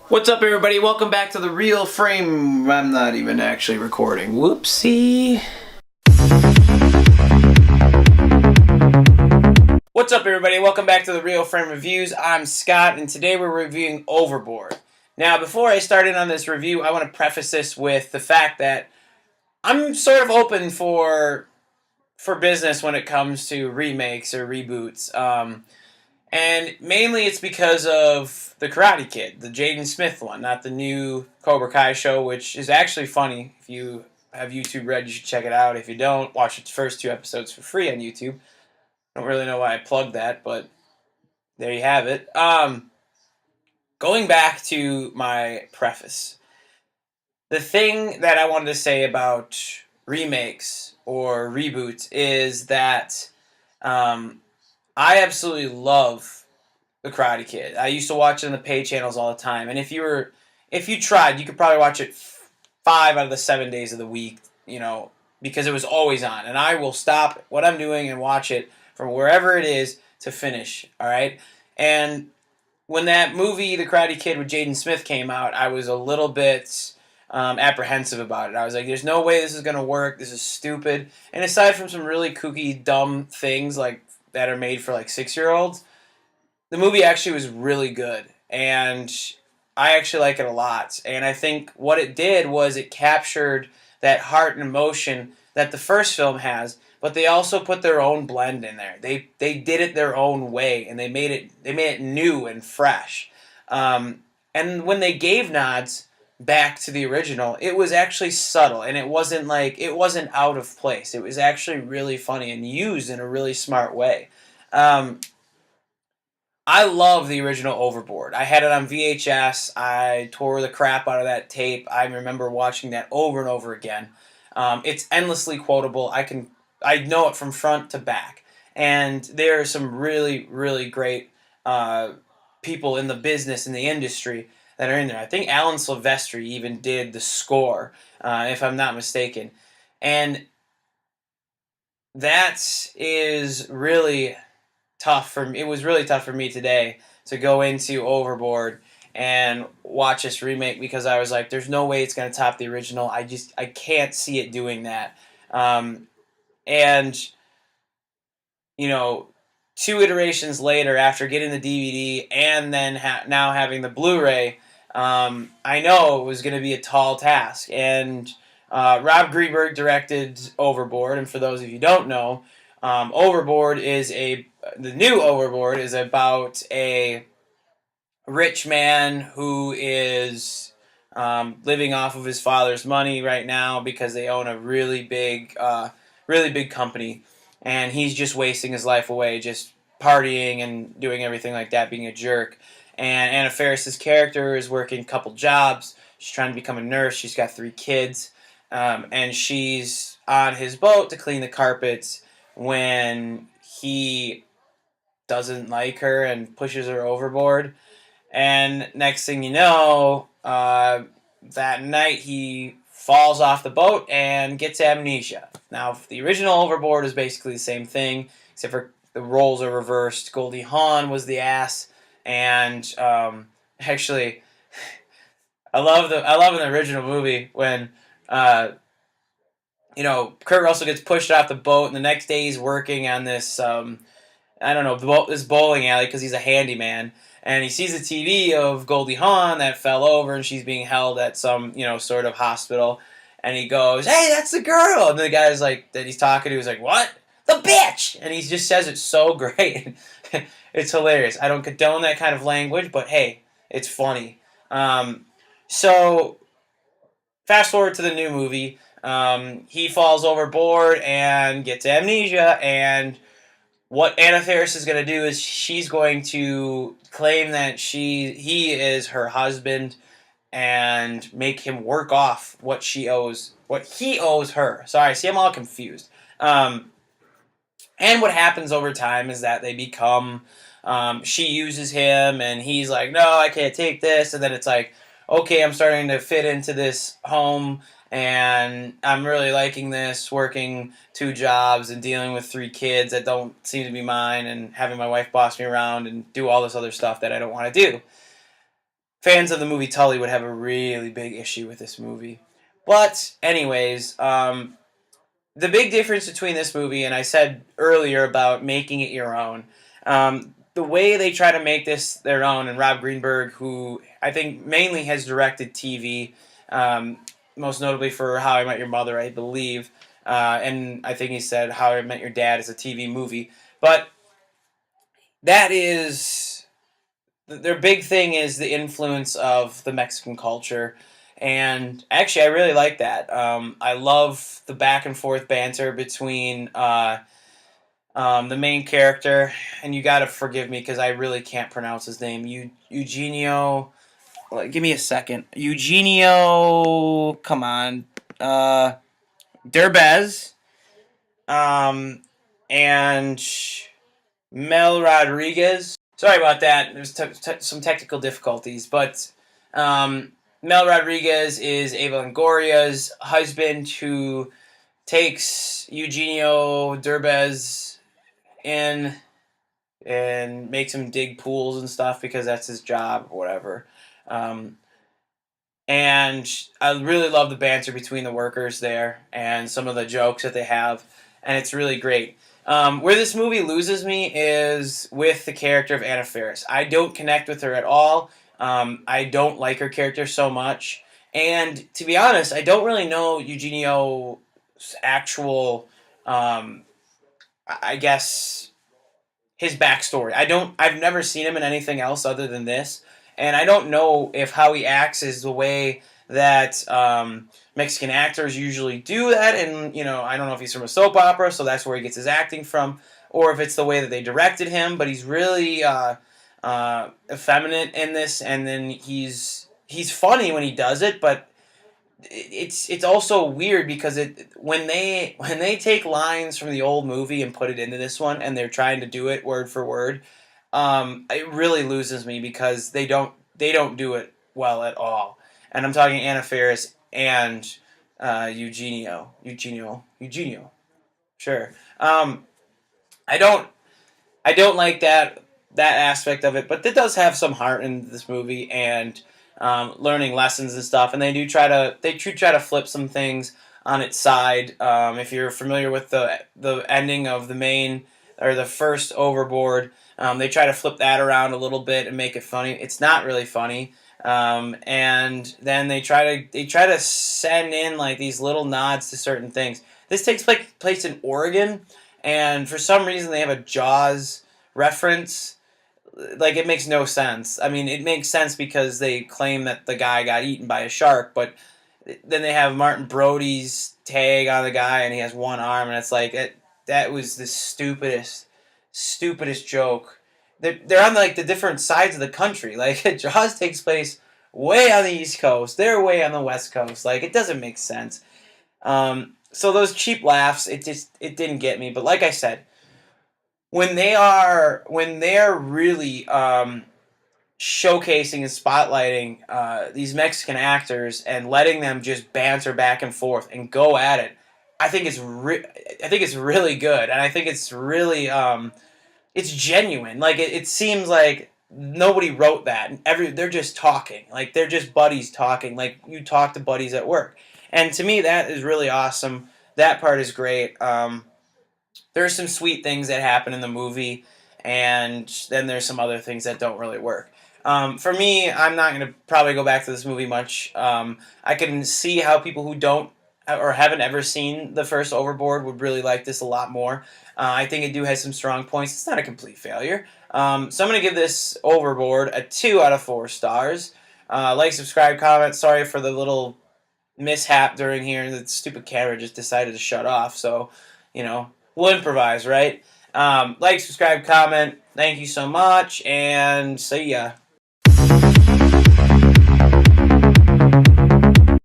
What's up, everybody? Welcome back to the Real Frame. I'm not even actually recording. Whoopsie. What's up, everybody? Welcome back to the Real Frame Reviews. I'm Scott, and today we're reviewing Overboard. Now, before I start in on this review, I want to preface this with the fact that I'm sort of open for business when it comes to remakes or reboots. And mainly it's because of the Karate Kid, the Jaden Smith one, not the new Cobra Kai show, which is actually funny. If you have YouTube Red, you should check it out. If you don't, watch its first 2 episodes for free on YouTube. I don't really know why I plugged that, but there you have it. Going back to my preface, the thing that I wanted to say about remakes or reboots is that I absolutely love The Karate Kid. I used to watch it on the pay channels all the time, and if you tried, you could probably watch it 5 out of the 7 days of the week, because it was always on. And I will stop what I'm doing and watch it from wherever it is to finish. All right, and when that movie, The Karate Kid with Jaden Smith, came out, I was a little bit apprehensive about it. I was like, "There's no way this is gonna work. This is stupid." And aside from some really kooky, dumb things like that are made for like 6-year-olds, the movie actually was really good, and I actually like it a lot. And I think what it did was it captured that heart and emotion that the first film has, but they also put their own blend in there. They did it their own way, and they made it new and fresh. And when they gave nods back to the original, it was actually subtle, and it wasn't out of place. It was actually really funny and used in a really smart way. I love the original Overboard. I had it on VHS. I tore the crap out of that tape. I remember watching that over and over again. It's endlessly quotable. I know it from front to back. And there are some really, really great people in the business, in the industry, that are in there. I think Alan Silvestri even did the score, if I'm not mistaken. And that is really tough for me. It was really tough for me today to go into Overboard and watch this remake, because I was like, there's no way it's going to top the original. I can't see it doing that. And you know, 2 iterations later, after getting the DVD and then now having the Blu-ray, I know it was going to be a tall task. And Rob Greenberg directed Overboard, and for those of you who don't know, the new Overboard is about a rich man who is living off of his father's money right now because they own a really big company, and he's just wasting his life away, just partying and doing everything like that, being a jerk. And Anna Faris's character is working a couple jobs. She's trying to become a nurse. She's got 3 kids, and she's on his boat to clean the carpets when he doesn't like her and pushes her overboard. And next thing you know, that night he falls off the boat and gets amnesia. Now, the original Overboard is basically the same thing, except for the roles are reversed. Goldie Hawn was the ass, and actually, I love in the original movie when Kurt Russell gets pushed off the boat, and the next day he's working on this I don't know, this bowling alley because he's a handyman. And he sees a TV of Goldie Hawn that fell over, and she's being held at some, sort of hospital. And he goes, "Hey, that's the girl." And the guy's like, that he's talking to, is like, "What? The bitch!" And he just says it so great. It's hilarious. I don't condone that kind of language, but hey, it's funny. So, fast forward to the new movie. He falls overboard and gets amnesia, and what Anna Faris is going to do is she's going to claim that he is her husband and make him work off what he owes her. Sorry, see, I'm all confused. And what happens over time is that they become, she uses him, and he's like, "No, I can't take this." And then it's like, "Okay, I'm starting to fit into this home, and I'm really liking this, working 2 jobs and dealing with 3 kids that don't seem to be mine, and having my wife boss me around and do all this other stuff that I don't want to do." fans of the movie Tully would have a really big issue with this movie. But anyways, the big difference between this movie and I said earlier about making it your own, the way they try to make this their own, and Rob Greenberg, who I think mainly has directed TV, um, most notably for How I Met Your Mother, I believe, and I think he said How I Met Your Dad is a TV movie, but that is their big thing is the influence of the Mexican culture. And actually, I really like that. I love the back and forth banter between the main character, and you got to forgive me because I really can't pronounce his name. Eugenio. Give me a second. Eugenio. Come on. Derbez. Um, and Mel Rodriguez. Sorry about that. There's some technical difficulties, but Mel Rodriguez is Ava Longoria's husband who takes Eugenio Derbez in and makes him dig pools and stuff because that's his job or whatever. Um, and I really love the banter between the workers there and some of the jokes that they have, and it's really great. Where this movie loses me is with the character of Anna Faris. I don't connect with her at all. I don't like her character so much, and to be honest, I don't really know Eugenio's actual, I guess, his backstory. I've never seen him in anything else other than this, and I don't know if how he acts is the way that Mexican actors usually do that. And I don't know if he's from a soap opera, so that's where he gets his acting from, or if it's the way that they directed him. But he's really effeminate in this, and then he's funny when he does it, but it's also weird because when they take lines from the old movie and put it into this one and they're trying to do it word for word, it really loses me because they don't do it well at all. And I'm talking Anna Faris and Eugenio. Sure. I don't I don't like that aspect of it, but it does have some heart in this movie and learning lessons and stuff. And they do try to flip some things on its side. If you're familiar with the ending of the main or the first Overboard, they try to flip that around a little bit and make it funny. It's not really funny. And then they try to send in like these little nods to certain things. This takes place in Oregon, and for some reason they have a Jaws reference. Like, it makes no sense. I mean, it makes sense because they claim that the guy got eaten by a shark, but then they have Martin Brody's tag on the guy and he has one arm, and it's like that was the stupidest joke. They're on like the different sides of the country. Like, Jaws takes place way on the East Coast. They're way on the West Coast. Like, it doesn't make sense. So those cheap laughs, it didn't get me. But like I said, when they're really showcasing and spotlighting these Mexican actors and letting them just banter back and forth and go at it, I think it's really good, and I think it's really it's genuine. Like, it seems like nobody wrote that, and they're just talking, like they're just buddies talking, like you talk to buddies at work, and to me that is really awesome. That part is great. There's some sweet things that happen in the movie, and then there's some other things that don't really work. For me, I'm not going to probably go back to this movie much. I can see how people who don't or haven't ever seen the first Overboard would really like this a lot more. I think it do has some strong points. It's not a complete failure. So I'm going to give this Overboard a 2 out of 4 stars. Like, subscribe, comment. Sorry for the little mishap during here. The stupid camera just decided to shut off. So, we'll improvise, right? Like, subscribe, comment. Thank you so much, and see ya.